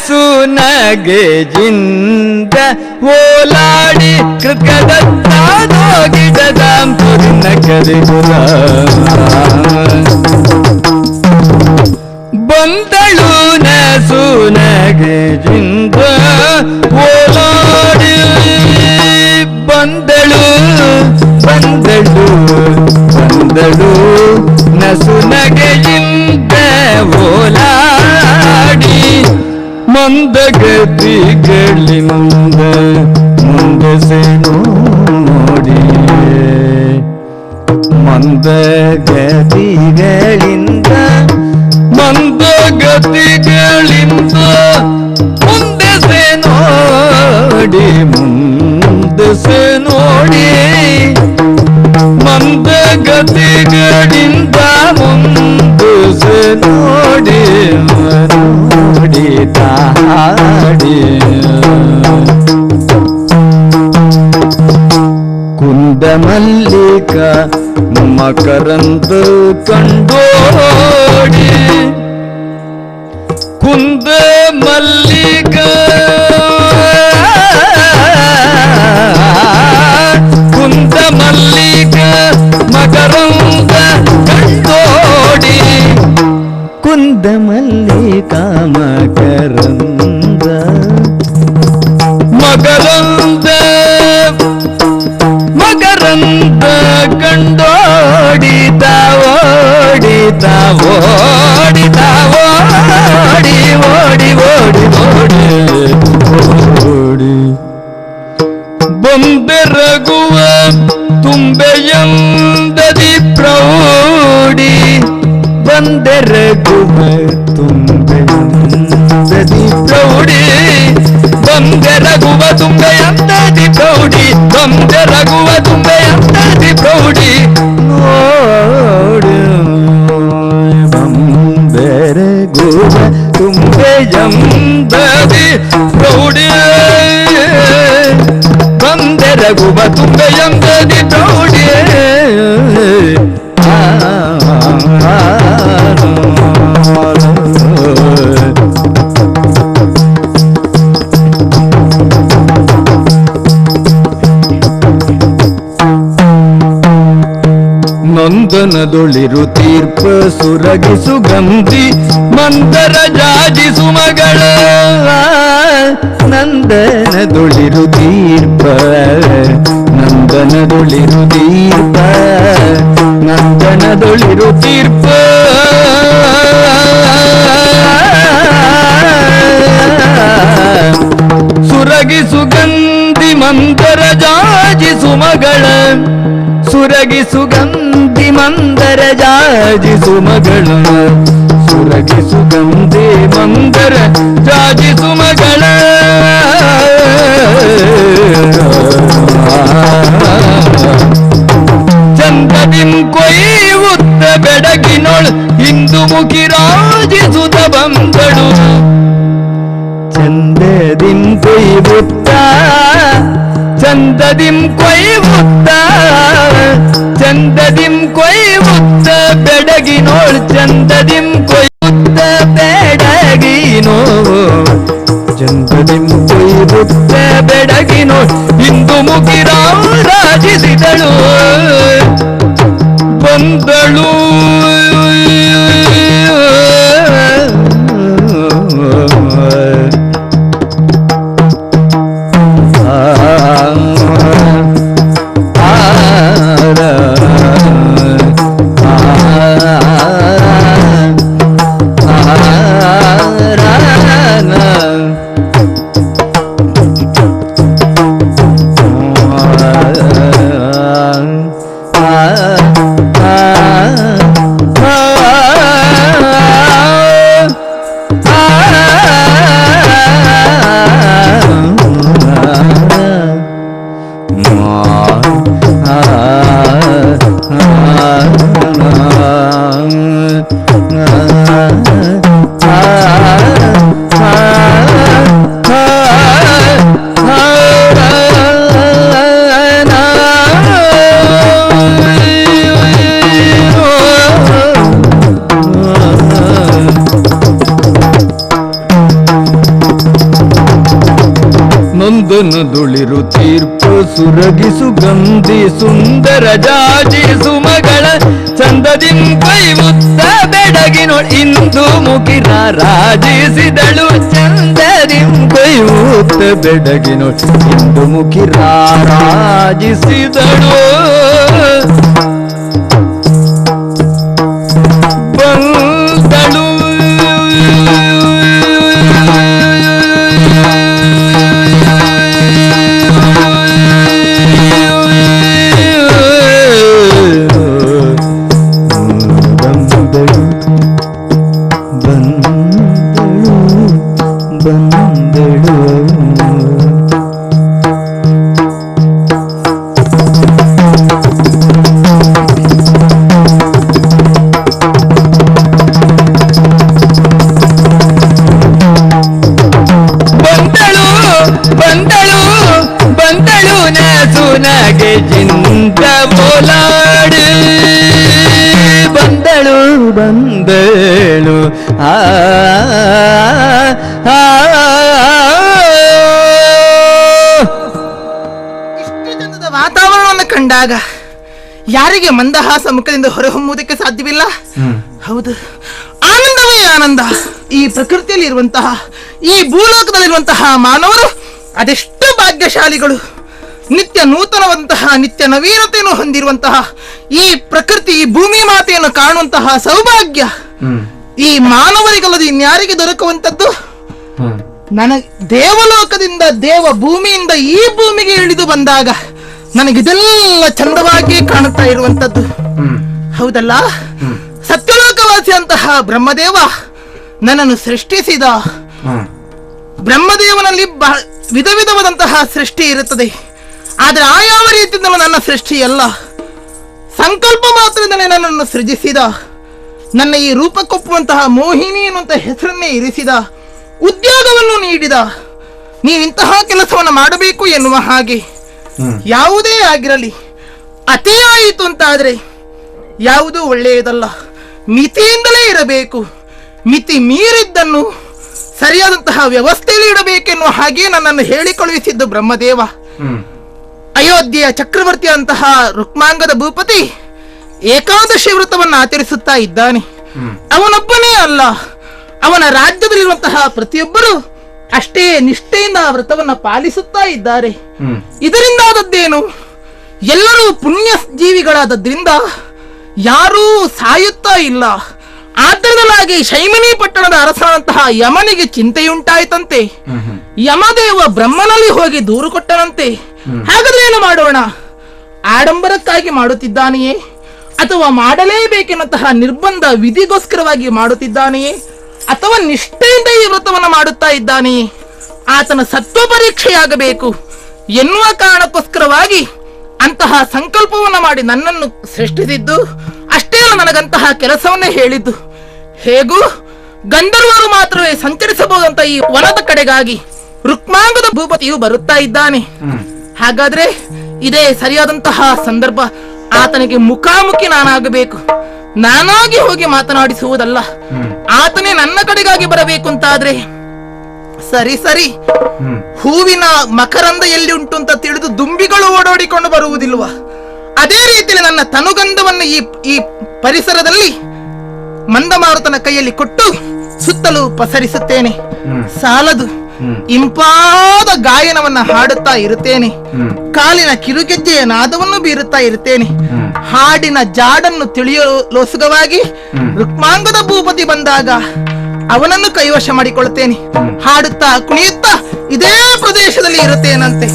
ಸುನಗೆಜಿಂದ ಓಲಾಡಿ ಕೃಕದತ್ತಾದೋಗಿಡದಾಂ ತುರಿನ ಕರಿಗುರ ಬಂದಳು ನ ಸುನಗೆಜಿಂದ ಓಲಾಡಿ ಬಂದಳು ನಸುನಗೆಯಿಂದ ಓಲಾಡಿ ಮಂದಗತಿಗಳಿಂದ ಮುಂದಸೆ ನೋಡಿ ಮಂದಗತಿಗಳಿಂದ ಮುಂದಸೆ ನೋಡಿ ಮುಂದಸೆ ನೋಡಿ ಮಂದಗತಿಗಳಿಂದ ಮುಂದಸೆ ನೋಡಿ ನೋಡಿ ತಾಡಿ ಕುಂದ ಮಲ್ಲಿಕ ಮಕರಂದ ಕಂಡೋಡಿ ಕುಂದ ಮಲ್ಲಿಕ ಕುಂದ ಮಲ್ಲಿಕ ಮಕರಂದ ಕಂಡೋಡಿ ಕುಂದ ಮಲ್ಲಿಕ ಮಕರಂದ ಮಕರಂದ ಮಕರಂದ ಕಂಡೋಡಿತ ಓಡಿತ ಓಡಿತ ಓಡಿ ಓಡಿ ಓಡಿ ಓಡಿ ಓಡಿ ಬಂದೆರಗುವ ತುಂಬೆಯಂದದಿ ಪ್ರೌಢಿ ಬಂದೆರಗುವ ತುಂಬೆಯಂದದಿ ಪ್ರೌಢಿ ಬಂದೆರಗುವ ತುಂಬೆಯಂದದಿ ಪ್ರೌಢಿ ಬಂದೆರಗುವ ತುಂಬೆಯಂದದಿ ಪ್ರೌಢಿ ನೋಡಿ ಬಂದೆರಗುವ ತುಂಬೆಯಂದದಿ ಪ್ರೌಢಿ ಬಂದೆರಗುವ ತುಂಬೆಯಂದದಿ ಪ್ರೌಢಿ ನಂದನದೊಳಿರು ತೀರ್ಪ ಸುರಗಿ ಸುಗಂಧಿ ಮಂದರ ಜಾಜಿ ಸುಮಗಳ ನಂದನದೊಳಿರು ತೀರ್ಪ ನಂದನದೊಳಿರು ತೀರ್ಪ ನಂದನದೊಳಿರು ತೀರ್ಪ ಸುರಗಿ ಸುಗಂಧಿ ಮಂದರ ಜಾಜಿ ಸುಮಗಳ ಸುರಗಿ ಸುಗಂಧಿ ಮಂದರ ಜಾಜಿ ಸುಮಗಳ ಸುರಗಿ ಸುಗಂಧಿ ಮಂದರ ಜಾಜಿ ಸುಮಗಳ ಚಂದದಿಂ ಕೊಯ್ಯುತ್ತ ಬೆಡಗಿನೊಳ್ ಹಿಂದು ಮುಖಿ ರಾಜಿಸುತ್ತ ಬಂದಳು ಚಂದದಿಂ ಕೊಯ್ಯುತ್ತ ಚಂದದಿಂ ಕೊಯ್ಯುತ್ತ ಚಂದದಿಂ ಕೊಯ್ಯುತ್ತ ಬೆಡಗಿನೋಳ್ ಚಂದದಿಂ ಕೊಯ್ಯುತ್ತ ಬೆಡಗಿನೋ ಚಂದದಿಂ ಕೊಯ್ಯುತ್ತ ಬೆಡಗಿನೋಳ್ ಹಿಂದು ಮುಖಿ ರಾಜಿಸಿದಳು ಬಂದಳು ನೊಂದು ನುದುಳಿರು ತೀರ್ಪು ಸುರಗಿಸು ಗಂಧಿ ಸುಂದರ ಜಾಜಿ ಸುಮಗಳ ಚಂದದಿಂ ಕೈ ಮುತ್ತ ಬೆಡಗಿನೊಳ್ ಇಂದು ಮುಖಿರ ರಾಜಿಸಿದಳು ಚಂದದಿಂ ಕೈ ಮುತ್ತ ಬೆಡಗಿನೊಳ್ ಇಂದು ಮುಖಿರ ರಾಜಿಸಿದಳು ಬಂದಳು ನಗೆ ಜಿಂದ ಬೋಲಾಡು ಬಂದಳು ಬಂದಳು ಇಷ್ಟು ಚಂದದ ವಾತಾವರಣವನ್ನು ಕಂಡಾಗ ಯಾರಿಗೆ ಮಂದಹಾಸ ಮುಖದಿಂದ ಹೊರಹೊಮ್ಮುವುದಕ್ಕೆ ಸಾಧ್ಯವಿಲ್ಲ? ಹೌದು, ಆನಂದವೇ ಆನಂದ. ಈ ಪ್ರಕೃತಿಯಲ್ಲಿ ಇರುವಂತಹ, ಈ ಭೂಲೋಕದಲ್ಲಿರುವಂತಹ ಮಾನವರು ಅದೆಷ್ಟು ಭಾಗ್ಯಶಾಲಿಗಳು. ನಿತ್ಯ ನೂತನವಂತಹ, ನಿತ್ಯ ನವೀನತೆಯನ್ನು ಹೊಂದಿರುವಂತಹ ಈ ಪ್ರಕೃತಿ, ಈ ಭೂಮಿ ಮಾತೆಯನ್ನು ಕಾಣುವಂತಹ ಸೌಭಾಗ್ಯ ಈ ಮಾನವರಿಗಲ್ಲದೆ ಇನ್ಯಾರಿಗೆ ದೊರಕುವಂಥದ್ದು? ದೇವಲೋಕದಿಂದ, ದೇವ ಭೂಮಿಯಿಂದ ಈ ಭೂಮಿಗೆ ಇಳಿದು ಬಂದಾಗ ನನಗಿದೆಲ್ಲ ಚಂದವಾಗಿ ಕಾಣುತ್ತಾ ಇರುವಂತದ್ದು. ಹೌದಲ್ಲ? ಸತ್ಯಲೋಕವಾಸಿಯಂತಹ ಬ್ರಹ್ಮದೇವ ನನ್ನನ್ನು ಸೃಷ್ಟಿಸಿದ. ಬ್ರಹ್ಮದೇವನಲ್ಲಿ ವಿಧ ವಿಧವಾದಂತಹ ಸೃಷ್ಟಿ ಇರುತ್ತದೆ. ಆದರೆ ಆಯಾವ ರೀತಿಯಿಂದಲೂ ನನ್ನ ಸೃಷ್ಟಿ ಅಲ್ಲ, ಸಂಕಲ್ಪ ಮಾತ್ರದಿಂದಲೇ ನನ್ನನ್ನು ಸೃಜಿಸಿದ. ನನ್ನ ಈ ರೂಪಕ್ಕೊಪ್ಪುವಂತಹ ಮೋಹಿನಿ ಎನ್ನುವಂತ ಹೆಸರನ್ನೇ ಇರಿಸಿದ. ಉದ್ಯೋಗವನ್ನು ನೀಡಿದ. ನೀವಿಂತಹ ಕೆಲಸವನ್ನು ಮಾಡಬೇಕು ಎನ್ನುವ ಹಾಗೆ. ಯಾವುದೇ ಆಗಿರಲಿ, ಅತಿಯಾಯಿತು ಅಂತಾದರೆ ಯಾವುದೂ ಒಳ್ಳೆಯದಲ್ಲ. ಮಿತಿಯಿಂದಲೇ ಇರಬೇಕು. ಮಿತಿ ಮೀರಿದ್ದನ್ನು ಸರಿಯಾದಂತಹ ವ್ಯವಸ್ಥೆಯಲ್ಲಿ ಇಡಬೇಕೆನ್ನುವ ಹಾಗೆ ನನ್ನನ್ನು ಹೇಳಿಕಳುಹಿಸಿದ್ದು ಬ್ರಹ್ಮದೇವ. ಅಯೋಧ್ಯೆಯ ಚಕ್ರವರ್ತಿ ಅಂತಹ ರುಕ್ಮಾಂಗದ ಭೂಪತಿ ಏಕಾದಶಿ ವ್ರತವನ್ನು ಆಚರಿಸುತ್ತಾ ಇದ್ದಾನೆ. ಅವನೊಬ್ಬನೇ ಅಲ್ಲ, ಅವನ ರಾಜ್ಯದಲ್ಲಿರುವಂತಹ ಪ್ರತಿಯೊಬ್ಬರು ಅಷ್ಟೇ ನಿಷ್ಠೆಯಿಂದ ಆ ವ್ರತವನ್ನು ಪಾಲಿಸುತ್ತಾ ಇದ್ದಾರೆ. ಇದರಿಂದಾದದ್ದೇನು? ಎಲ್ಲರೂ ಪುಣ್ಯ ಜೀವಿಗಳಾದದ್ರಿಂದ ಯಾರೂ ಸಾಯುತ್ತಾ ಇಲ್ಲ. ಆದ್ದರಿಂದಲಾಗಿ ಶೈಮಿನಿ ಪಟ್ಟಣದ ಅರಸನಾದಂತಹ ಯಮನಿಗೆ ಚಿಂತೆಯುಂಟಾಯಿತಂತೆ. ಯಮದೇವ ಬ್ರಹ್ಮನಲ್ಲಿ ಹೋಗಿ ದೂರು ಕೊಟ್ಟನಂತೆ. ಹಾಗಾದ್ರೆ ಏನು ಮಾಡೋಣ? ಆಡಂಬರಕ್ಕಾಗಿ ಮಾಡುತ್ತಿದ್ದಾನೆಯೇ, ಅಥವಾ ಮಾಡಲೇಬೇಕೆನ್ನುವಂತಹ ನಿರ್ಬಂಧ ವಿಧಿಗೋಸ್ಕರವಾಗಿ ಮಾಡುತ್ತಿದ್ದಾನೆಯೇ, ಅಥವಾ ನಿಷ್ಠೆಯಿಂದ ಈ ವ್ರತವನ್ನು ಮಾಡುತ್ತಾ ಇದ್ದಾನೆಯೇ? ಆತನ ಸತ್ವ ಪರೀಕ್ಷೆಯಾಗಬೇಕು ಎನ್ನುವ ಕಾರಣಕ್ಕೋಸ್ಕರವಾಗಿ ಅಂತಹ ಸಂಕಲ್ಪವನ್ನು ಮಾಡಿ ನನ್ನನ್ನು ಸೃಷ್ಟಿಸಿದ್ದು. ಅಷ್ಟೇ ಅಲ್ಲ, ನನಗಂತಹ ಕೆಲಸವನ್ನೇ ಹೇಳಿದ್ದು. ಹೇಗೂ ಗಂಧರ್ವರು ಮಾತ್ರವೇ ಸಂಚರಿಸಬಹುದಂತ ಈ ವನದ ಕಡೆಗಾಗಿ ರುಕ್ಮಾಂಗದ ಭೂಪತಿಯು ಬರುತ್ತಾ ಇದ್ದಾನೆ. ಹಾಗಾದ್ರೆ ಇದೇ ಸರಿಯಾದಂತಹ ಸಂದರ್ಭ. ಆತನಿಗೆ ಮುಖಾಮುಖಿ ನಾನಾಗಬೇಕು. ನಾನಾಗಿ ಹೋಗಿ ಮಾತನಾಡಿಸುವುದಲ್ಲ, ಆತನೇ ನನ್ನ ಕಡೆಗಾಗಿ ಬರಬೇಕು ಅಂತಾದ್ರೆ ಸರಿ ಸರಿ. ಹೂವಿನ ಮಕರಂದ ಎಲ್ಲಿ ಉಂಟು ಅಂತ ತಿಳಿದು ದುಂಬಿಗಳು ಓಡಾಡಿಕೊಂಡು ಬರುವುದಿಲ್ವಾ? ಅದೇ ರೀತಿಯಲ್ಲಿ ನನ್ನ ತನುಗಂಧವನ್ನು ಈ ಪರಿಸರದಲ್ಲಿ ಮಂದಮಾರುತನ ಕೈಯಲ್ಲಿ ಕೊಟ್ಟು ಸುತ್ತಲೂ ಪಸರಿಸುತ್ತೇನೆ. ಸಾಲದು, ಇಂಪಾದ ಗಾಯನವನ್ನ ಹಾಡುತ್ತಾ ಇರುತ್ತೇನೆ. ಕಾಲಿನ ಕಿರುಗೆಜ್ಜೆಯ ನಾದವನ್ನು ಬೀರುತ್ತಾ ಇರುತ್ತೇನೆ. ಹಾಡಿನ ಜಾಡನ್ನು ತಿಳಿಯಲೋಸುಗವಾಗಿ ರುಕ್ಮಾಂಗದ ಭೂಪತಿ ಬಂದಾಗ ಅವನನ್ನು ಕೈವಶ ಮಾಡಿಕೊಳ್ಳುತ್ತೇನೆ. ಹಾಡುತ್ತಾ ಕುಣಿಯುತ್ತಾ ಇದೇ ಪ್ರದೇಶದಲ್ಲಿ ಇರುತ್ತೇನಂತೆ.